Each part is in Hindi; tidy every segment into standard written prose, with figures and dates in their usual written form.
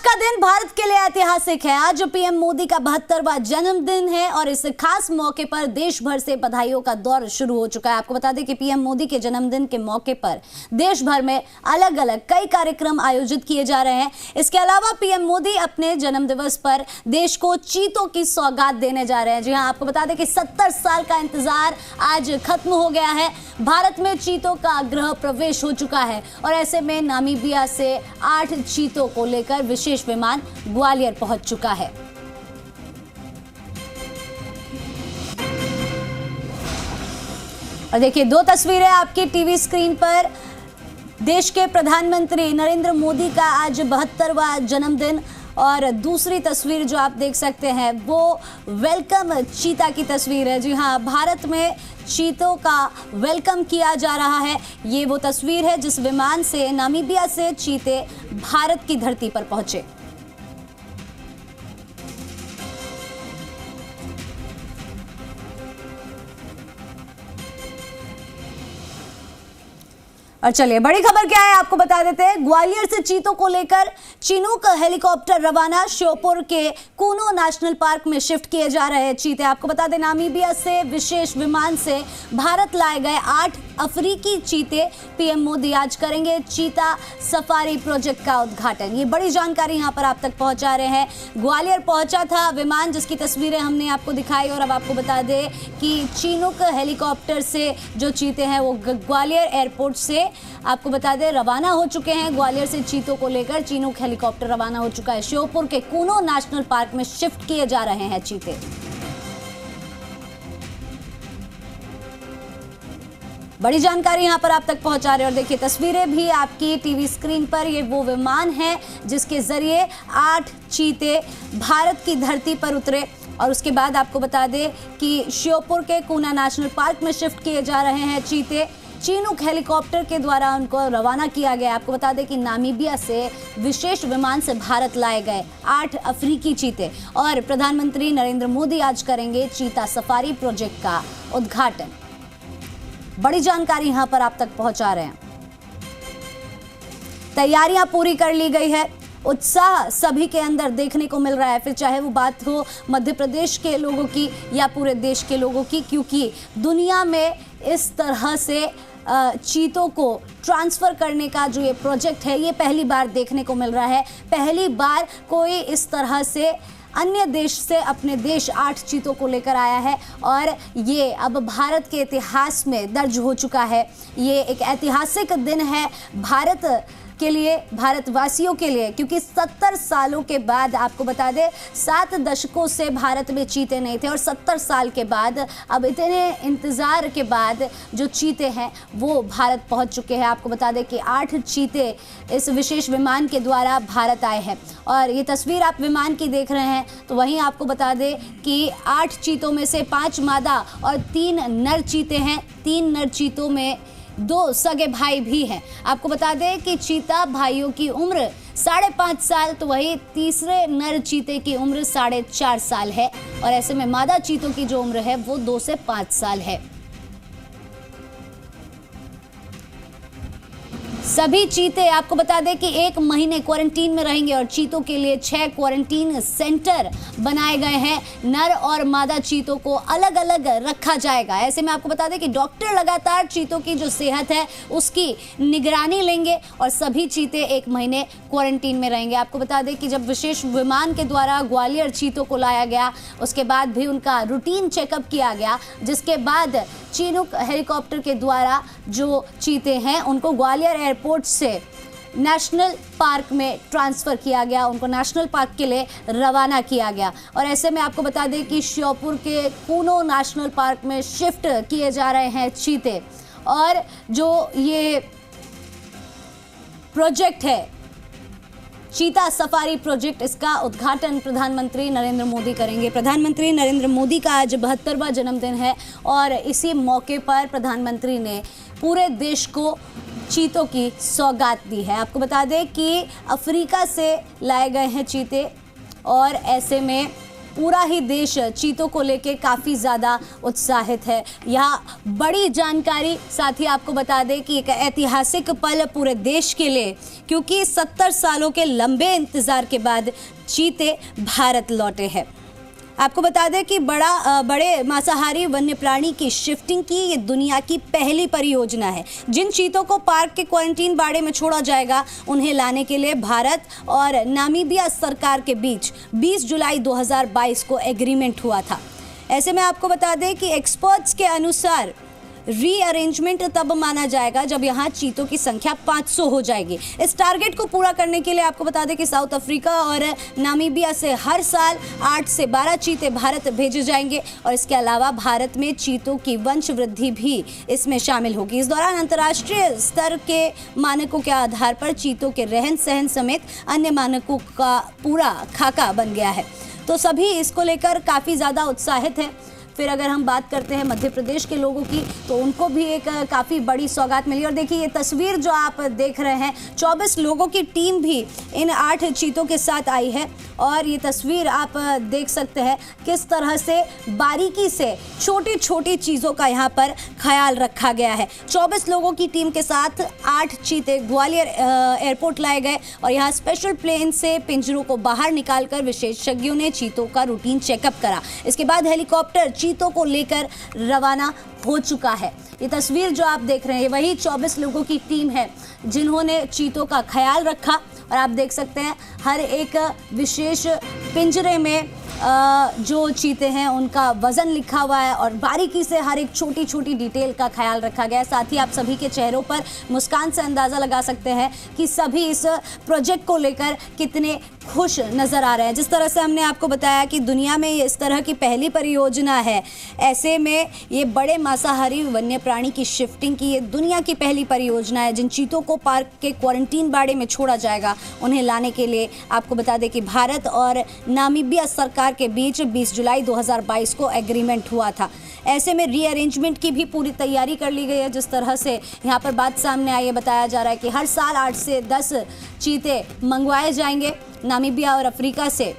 का दिन भारत के लिए ऐतिहासिक है। आज पीएम मोदी का 72वां जन्मदिन है और इस खास मौके पर देश भर से बधाइयों का दौर शुरू हो चुका है। आपको बता दें कि पीएम मोदी के जन्मदिन के मौके पर देश भर में अलग अलग कई कार्यक्रम आयोजित किए जा रहे हैं। इसके अलावा पीएम मोदी अपने जन्मदिवस पर देश को चीतों की सौगात देने जा रहे हैं। जी हाँ, आपको बता दें कि 70 साल का इंतजार आज खत्म हो गया है। भारत में चीतों का गृह प्रवेश हो चुका है और ऐसे में नामीबिया से 8 चीतों को लेकर विशेष विमान ग्वालियर पहुंच चुका है। और देखिए, दो तस्वीरें आपकी टीवी स्क्रीन पर। देश के प्रधानमंत्री नरेंद्र मोदी का आज 72वां जन्मदिन और दूसरी तस्वीर जो आप देख सकते हैं वो वेलकम चीता की तस्वीर है। जी हाँ, भारत में चीतों का वेलकम किया जा रहा है। ये वो तस्वीर है जिस विमान से नामीबिया से चीते भारत की धरती पर पहुंचे। और चलिए, बड़ी खबर क्या है आपको बता देते हैं। ग्वालियर से चीतों को लेकर चिनूक हेलीकॉप्टर रवाना। श्योपुर के कूनो नेशनल पार्क में शिफ्ट किए जा रहे हैं चीते। आपको बता दें, नामीबिया से विशेष विमान से भारत लाए गए 8 अफ्रीकी चीते। पीएम मोदी आज करेंगे चीता सफारी प्रोजेक्ट का उद्घाटन। ये बड़ी जानकारी यहां पर आप तक पहुंचा रहे हैं। ग्वालियर पहुंचा था विमान, जिसकी तस्वीरें हमने आपको दिखाई। और अब आपको बता दें कि चिनूक हेलीकॉप्टर से जो चीते हैं वो ग्वालियर एयरपोर्ट से आपको बता दें रवाना हो चुके हैं। ग्वालियर से चीतों को लेकर चिनूक हेलीकॉप्टर रवाना हो चुका है। श्योपुर के कूनो नेशनल पार्क में शिफ्ट किए जा रहे हैं चीते। बड़ी जानकारी यहां पर आप तक पहुंचा रहे हैं। और देखिए, तस्वीरें भी आपकी टीवी स्क्रीन पर। ये वो विमान है जिसके जरिए 8 चीते भारत की धरती पर उतरे। और उसके बाद आपको बता दें कि श्योपुर के कूना नेशनल पार्क में शिफ्ट किए जा रहे हैं चीते। चिनूक हेलीकॉप्टर के द्वारा उनको रवाना किया गया। आपको बता दें कि नामीबिया से विशेष विमान से भारत लाए गए 8 अफ्रीकी चीते। और प्रधानमंत्री नरेंद्र मोदी आज करेंगे चीता सफारी प्रोजेक्ट का उद्घाटन। बड़ी जानकारी यहां पर आप तक पहुंचा रहे हैं। तैयारियां पूरी कर ली गई है। उत्साह सभी के अंदर देखने को मिल रहा है, फिर चाहे वो बात हो मध्य प्रदेश के लोगों की या पूरे देश के लोगों की, क्योंकि दुनिया में इस तरह से चीतों को ट्रांसफ़र करने का जो ये प्रोजेक्ट है ये पहली बार देखने को मिल रहा है। पहली बार कोई इस तरह से अन्य देश से अपने देश 8 चीतों को लेकर आया है और ये अब भारत के इतिहास में दर्ज हो चुका है। ये एक ऐतिहासिक दिन है भारत के लिए, भारतवासियों के लिए, क्योंकि 70 सालों के बाद, आपको बता दें 7 दशकों से भारत में चीते नहीं थे और 70 साल के बाद, अब इतने इंतज़ार के बाद जो चीते हैं वो भारत पहुंच चुके हैं। आपको बता दें कि 8 चीते इस विशेष विमान के द्वारा भारत आए हैं। और ये तस्वीर आप विमान की देख रहे हैं, तो वहीं आपको बता दें कि 8 चीतों में से 5 मादा और 3 नर चीते हैं। 3 नर चीतों में 2 सगे भाई भी हैं। आपको बता दें कि चीता भाइयों की उम्र 5.5 साल, तो वही तीसरे नर चीते की उम्र 4.5 साल है। और ऐसे में मादा चीतों की जो उम्र है वो 2 से 5 साल है। सभी चीते आपको बता दें कि 1 महीने क्वारंटीन में रहेंगे और चीतों के लिए 6 क्वारंटीन सेंटर बनाए गए हैं। नर और मादा चीतों को अलग अलग रखा जाएगा। ऐसे में आपको बता दें कि डॉक्टर लगातार चीतों की जो सेहत है उसकी निगरानी लेंगे और सभी चीते 1 महीने क्वारंटीन में रहेंगे। आपको बता दें कि जब विशेष विमान के द्वारा ग्वालियर चीतों को लाया गया, उसके बाद भी उनका रूटीन चेकअप किया गया, जिसके बाद चिनूक हेलीकॉप्टर के द्वारा जो चीते हैं उनको ग्वालियर एयरपोर्ट से नेशनल पार्क में ट्रांसफ़र किया गया। उनको नेशनल पार्क के लिए रवाना किया गया। और ऐसे में आपको बता दें कि श्योपुर के कूनो नेशनल पार्क में शिफ्ट किए जा रहे हैं चीते। और जो ये प्रोजेक्ट है चीता सफारी प्रोजेक्ट, इसका उद्घाटन प्रधानमंत्री नरेंद्र मोदी करेंगे। प्रधानमंत्री नरेंद्र मोदी का आज 72वां जन्मदिन है और इसी मौके पर प्रधानमंत्री ने पूरे देश को चीतों की सौगात दी है। आपको बता दें कि अफ्रीका से लाए गए हैं चीते और ऐसे में पूरा ही देश चीतों को लेके काफ़ी ज़्यादा उत्साहित है। यहाँ बड़ी जानकारी साथ ही आपको बता दें कि एक ऐतिहासिक पल पूरे देश के लिए, क्योंकि 70 सालों के लंबे इंतज़ार के बाद चीते भारत लौटे हैं। आपको बता दें कि बड़े मांसाहारी वन्य प्राणी की शिफ्टिंग की ये दुनिया की पहली परियोजना है। जिन चीतों को पार्क के क्वारंटीन बाड़े में छोड़ा जाएगा, उन्हें लाने के लिए भारत और नामीबिया सरकार के बीच 20 जुलाई 2022 को एग्रीमेंट हुआ था। ऐसे में आपको बता दें कि एक्सपर्ट्स के अनुसार रीअरेंजमेंट तब माना जाएगा जब यहाँ चीतों की संख्या 500 हो जाएगी। इस टारगेट को पूरा करने के लिए आपको बता दें कि साउथ अफ्रीका और नामीबिया से हर साल 8 से 12 चीते भारत भेजे जाएंगे और इसके अलावा भारत में चीतों की वंश वृद्धि भी इसमें शामिल होगी। इस दौरान अंतर्राष्ट्रीय स्तर के मानकों के आधार पर चीतों के रहन सहन समेत अन्य मानकों का पूरा खाका बन गया है, तो सभी इसको लेकर काफ़ी ज़्यादा उत्साहित हैं। फिर अगर हम बात करते हैं मध्य प्रदेश के लोगों की, तो उनको भी एक काफ़ी बड़ी सौगात मिली। और देखिए ये तस्वीर जो आप देख रहे हैं, 24 लोगों की टीम भी इन 8 चीतों के साथ आई है और ये तस्वीर आप देख सकते हैं किस तरह से बारीकी से छोटी छोटी चीज़ों का यहाँ पर ख्याल रखा गया है। 24 लोगों की टीम के साथ 8 चीते ग्वालियर एयरपोर्ट लाए गए और यहाँ स्पेशल प्लेन से पिंजरों को बाहर निकालकर विशेषज्ञों ने चीतों का रूटीन चेकअप करा। इसके बाद हेलीकॉप्टर चीतों को लेकर रवाना हो चुका है। ये तस्वीर जो आप देख रहे हैं वही 24 लोगों की टीम है जिन्होंने चीतों का ख्याल रखा और आप देख सकते हैं हर एक विशेष पिंजरे में जो चीते हैं उनका वजन लिखा हुआ है और बारीकी से हर एक छोटी छोटी डिटेल का ख्याल रखा गया है। साथ ही आप सभी के चेहरों पर मुस्कान से अंदाज़ा लगा सकते हैं कि सभी इस प्रोजेक्ट को लेकर कितने खुश नज़र आ रहे हैं। जिस तरह से हमने आपको बताया कि दुनिया में ये इस तरह की पहली परियोजना है, ऐसे में ये बड़े मांसाहारी वन्य प्राणी की शिफ्टिंग की ये दुनिया की पहली परियोजना है। जिन चीतों को पार्क के क्वारंटीन बाड़े में छोड़ा जाएगा, उन्हें लाने के लिए आपको बता दें कि भारत और नामीबिया सरकार के बीच 20 जुलाई 2022 को एग्रीमेंट हुआ था। ऐसे में रीअरेंजमेंट की भी पूरी तैयारी कर ली गई है। जिस तरह से यहाँ पर बात सामने आई है, बताया जा रहा है कि हर साल 8 से 10 चीते मंगवाए जाएंगे नामीबिया और अफ्रीका से।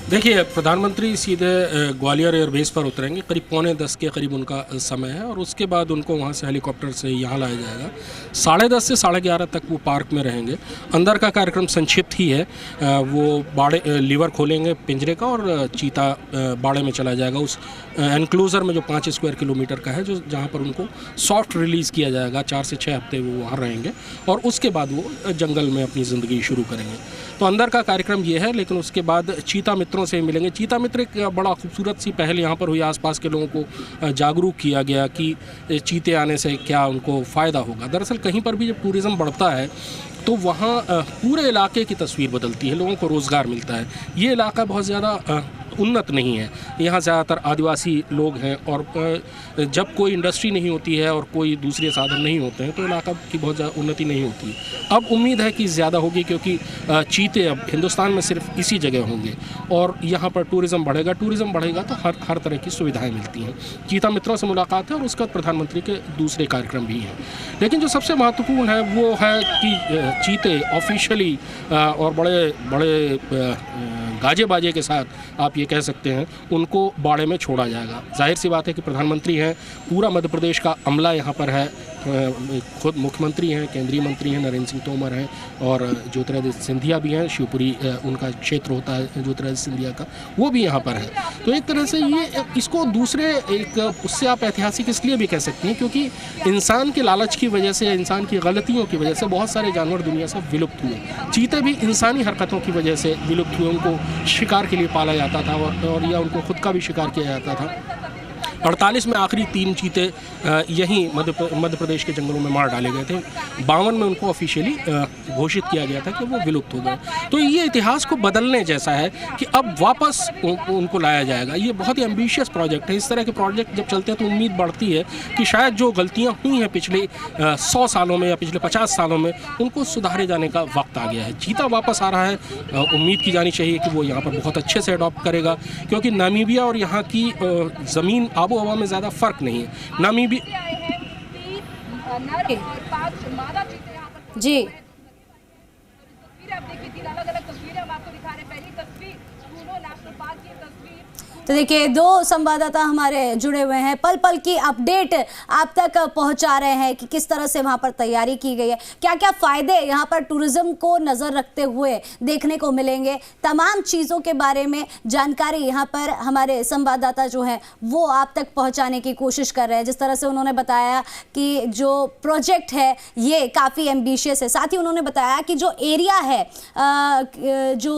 देखिए, प्रधानमंत्री सीधे ग्वालियर एयरबेस पर उतरेंगे। करीब 9:45 के करीब उनका समय है और उसके बाद उनको वहाँ से हेलीकॉप्टर से यहाँ लाया जाएगा। 10:30 से 11:30 तक वो पार्क में रहेंगे। अंदर का कार्यक्रम संक्षिप्त ही है। वो बाड़े लीवर खोलेंगे पिंजरे का और चीता बाड़े में चला जाएगा उस एनक्लोजर में जो 5 स्क्वायर किलोमीटर का है, जो जहाँ पर उनको सॉफ्ट रिलीज़ किया जाएगा। 4 से 6 हफ्ते वो वहाँ रहेंगे और उसके बाद वो जंगल में अपनी ज़िंदगी शुरू करेंगे। तो अंदर का कार्यक्रम ये है, लेकिन उसके बाद चीता मित्रों से मिलेंगे। चीता मित्र एक बड़ा खूबसूरत सी पहल यहाँ पर हुई। आसपास के लोगों को जागरूक किया गया कि चीते आने से क्या उनको फ़ायदा होगा। दरअसल कहीं पर भी जब टूरिज़्म बढ़ता है तो वहाँ पूरे इलाके की तस्वीर बदलती है, लोगों को रोज़गार मिलता है। ये इलाका बहुत ज़्यादा उन्नत नहीं है, यहाँ ज़्यादातर आदिवासी लोग हैं और जब कोई इंडस्ट्री नहीं होती है और कोई दूसरे साधन नहीं होते हैं तो इलाका की बहुत ज़्यादा उन्नति नहीं होती। अब उम्मीद है कि ज़्यादा होगी, क्योंकि चीते अब हिंदुस्तान में सिर्फ इसी जगह होंगे और यहाँ पर टूरिज़्म बढ़ेगा। टूरिज़्म बढ़ेगा तो हर तरह की सुविधाएँ मिलती हैं। चीता मित्रों से मुलाकात है और उसके बाद प्रधानमंत्री के दूसरे कार्यक्रम भी हैं। लेकिन जो सबसे महत्वपूर्ण है वो है कि चीते ऑफिशियली और बड़े गाजे बाजे के साथ आप ये कह सकते हैं उनको बाड़े में छोड़ा जाएगा। जाहिर सी बात है कि प्रधानमंत्री हैं, पूरा मध्य प्रदेश का अमला यहाँ पर है, खुद मुख्यमंत्री हैं, केंद्रीय मंत्री हैं, नरेंद्र सिंह तोमर हैं और ज्योतिरादित्य सिंधिया भी हैं। शिवपुरी उनका क्षेत्र होता है ज्योतिरादित्य सिंधिया का, वो भी यहाँ पर है। तो एक तरह से ये इसको दूसरे एक उससे आप ऐतिहासिक इसलिए भी कह सकते हैं क्योंकि इंसान के लालच की वजह से, इंसान की गलतियों की वजह से बहुत सारे जानवर दुनिया से विलुप्त हुए। चीते भी इंसानी हरकतों की वजह से विलुप्त हुए। उनको शिकार के लिए पाला जाता था और या उनको खुद का भी शिकार किया जाता था। 48 में आखिरी 3 चीते यहीं मध्य प्रदेश के जंगलों में मार डाले गए थे। 52 में उनको ऑफिशियली घोषित किया गया था कि वो विलुप्त हो गए। तो ये इतिहास को बदलने जैसा है कि अब वापस उनको लाया जाएगा। ये बहुत ही एम्बिशियस प्रोजेक्ट है। इस तरह के प्रोजेक्ट जब चलते हैं तो उम्मीद बढ़ती है कि शायद जो गलतियाँ हुई हैं पिछले 100 सालों में या पिछले 50 सालों में, उनको सुधारे जाने का वक्त आ गया है। चीता वापस आ रहा है, उम्मीद की जानी चाहिए कि वो यहाँ पर बहुत अच्छे से अडॉप्ट करेगा, क्योंकि नामीबिया और यहाँ की ज़मीन आबो हवा में ज़्यादा फ़र्क नहीं है। नामीबी जी आप देखिए 3 अलग-अलग तस्वीरें हम आपको दिखा रहे हैं। पहली तस्वीर स्कूलो नेशनल पार्क की तस्वीर। तो देखिए दो संवाददाता हमारे जुड़े हुए हैं, पल पल की अपडेट आप तक पहुंचा रहे हैं कि किस तरह से वहां पर तैयारी की गई है, क्या क्या फायदे यहां पर टूरिज्म को नजर रखते हुए देखने को मिलेंगे। तमाम चीज़ों के बारे में जानकारी यहां पर हमारे संवाददाता जो हैं वो आप तक पहुंचाने की कोशिश कर रहे हैं। जिस तरह से उन्होंने बताया कि जो प्रोजेक्ट है ये काफ़ी एम्बिशियस है, साथ ही उन्होंने बताया कि जो एरिया है जो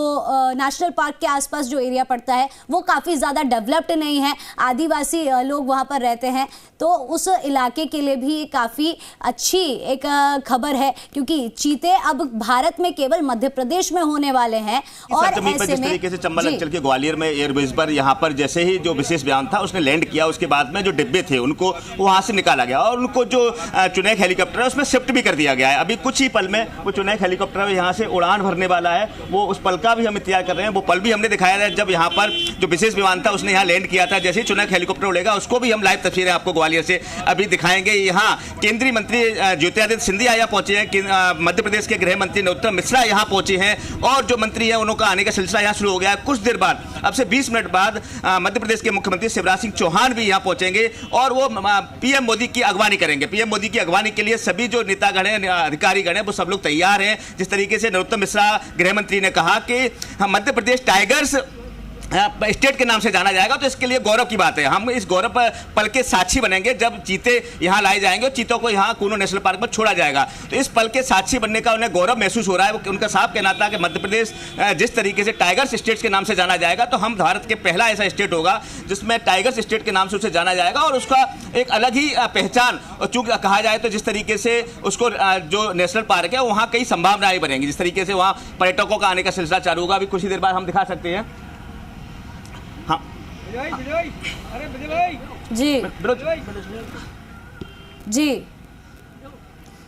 नेशनल पार्क के आसपास जो एरिया पड़ता है वो काफ़ी ज़्यादा डेवलप्ड नहीं है, आदिवासी लोग वहाँ पर रहते हैं, तो उस इलाके के लिए भी काफ़ी अच्छी एक खबर है क्योंकि चीते अब भारत में केवल मध्य प्रदेश में होने वाले हैं। और ऐसे जिस तरीके से चंबल अंचल के ग्वालियर में एयरबेस पर यहाँ पर जैसे ही जो विशेष विमान था उसने लैंड किया, उसके बाद में जो डिब्बे थे उनको वहाँ से निकाला गया और उनको जो चुनैक हेलीकॉप्टर है उसमें शिफ्ट भी कर दिया गया है। अभी कुछ ही पल में वो चुनैक हेलीकॉप्टर यहाँ से उड़ान भरने वाला है, वो उस पल का भी हम इंतजार कर रहे हैं। वो पल भी हमने दिखाया है जब यहाँ पर जो विशेष विमान था उसने यहाँ लैंड किया था। जैसे ही चुनैक हेलीकॉप्टर उड़ेगा उसको भी हम लाइव तस्वीरें आपको ग्वालियर से अभी दिखाएंगे। यहाँ केंद्रीय मंत्री ज्योतिरादित्य सिंधिया यहाँ पहुंचे हैं, मध्य प्रदेश के गृह मंत्री नरोत्तम मिश्रा यहाँ पहुंचे हैं और जो मंत्री हैं उनका आने का सिलसिला यहाँ शुरू हो गया है। कुछ देर बाद, अब से 20 मिनट बाद मध्य प्रदेश के मुख्यमंत्री शिवराज सिंह चौहान भी यहाँ पहुंचेंगे और वो पीएम मोदी की अगवानी करेंगे। पीएम मोदी की अगवानी के लिए सभी जो नेतागण हैं, अधिकारीगण हैं, वो सब लोग तैयार हैं। जिस तरीके से नरोत्तम मिश्रा गृह मंत्री ने कहा कि हम मध्य प्रदेश टाइगर्स स्टेट के नाम से जाना जाएगा, तो इसके लिए गौरव की बात है। हम इस गौरव पल के साक्षी बनेंगे जब चीते यहाँ लाए जाएंगे और चीतों को यहाँ कूनो नेशनल पार्क में छोड़ा जाएगा। तो इस पल के साक्षी बनने का उन्हें गौरव महसूस हो रहा है। उनका साफ कहना था कि मध्य प्रदेश जिस तरीके से टाइगर्स स्टेट के नाम से जाना जाएगा, तो हम भारत के पहला ऐसा स्टेट होगा जिसमें टाइगर्स स्टेट के नाम से उसे जाना जाएगा और उसका एक अलग ही पहचान, चूंकि कहा जाए तो जिस तरीके से उसको जो नेशनल पार्क है वहाँ कई संभावनाएं बनेंगी। जिस तरीके से वहाँ पर्यटकों का आने का सिलसिला चालू होगा, अभी कुछ ही देर बाद हम दिखा सकते हैं। हाँ जी जी,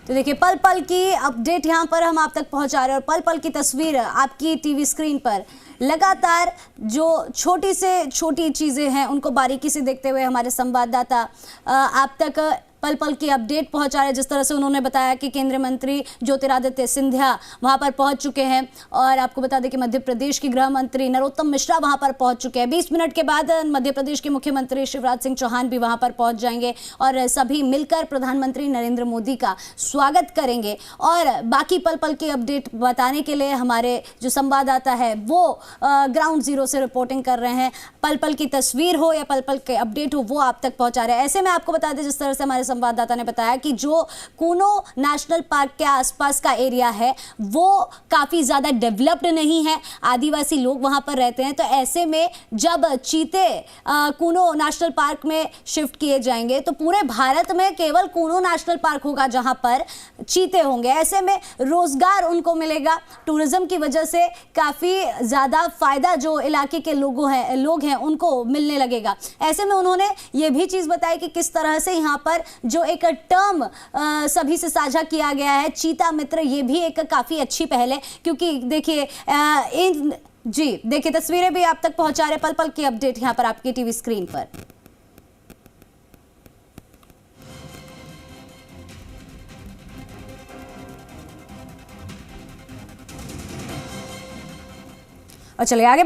तो देखिए पल पल की अपडेट यहाँ पर हम आप तक पहुँचा रहे हैं और पल पल की तस्वीर आपकी टीवी स्क्रीन पर। लगातार जो छोटी से छोटी चीज़ें हैं उनको बारीकी से देखते हुए हमारे संवाददाता आप तक पल पल की अपडेट पहुंचा रहे हैं। जिस तरह से उन्होंने बताया कि केंद्रीय मंत्री ज्योतिरादित्य सिंधिया वहां पर पहुंच चुके हैं और आपको बता दें कि मध्य प्रदेश के गृह मंत्री नरोत्तम मिश्रा वहां पर पहुंच चुके हैं। 20 मिनट के बाद मध्य प्रदेश के मुख्यमंत्री शिवराज सिंह चौहान भी वहां पर पहुंच जाएंगे और सभी मिलकर प्रधानमंत्री नरेंद्र मोदी का स्वागत करेंगे। और बाकी पल पल की अपडेट बताने के लिए हमारे जो संवाददाता है वो ग्राउंड जीरो से रिपोर्टिंग कर रहे हैं। पल पल की तस्वीर हो या पल पल के अपडेट हो वो आप तक पहुंचा रहे हैं। ऐसे में आपको बता दें, जिस तरह से हमारे संवाददाता ने बताया कि जो कूनो नेशनल पार्क के आसपास का एरिया है वो काफी ज्यादा डेवलप्ड नहीं है, आदिवासी लोग वहां पर रहते हैं। तो ऐसे में जब चीते कूनो नेशनल पार्क में शिफ्ट किए जाएंगे तो पूरे भारत में केवल कूनो नेशनल पार्क होगा जहां पर चीते होंगे। ऐसे में रोजगार उनको मिलेगा, टूरिज्म की वजह से काफी ज्यादा फायदा जो इलाके के लोग हैं उनको मिलने लगेगा। ऐसे में उन्होंने ये भी चीज बताई कि किस तरह से यहाँ पर जो एक टर्म सभी से साझा किया गया है चीता मित्र, ये भी एक काफी अच्छी पहल है क्योंकि देखिए जी देखिए तस्वीरें भी आप तक पहुंचा रहे, पल पल की अपडेट यहाँ पर आपकी टीवी स्क्रीन पर। और चलिए आगे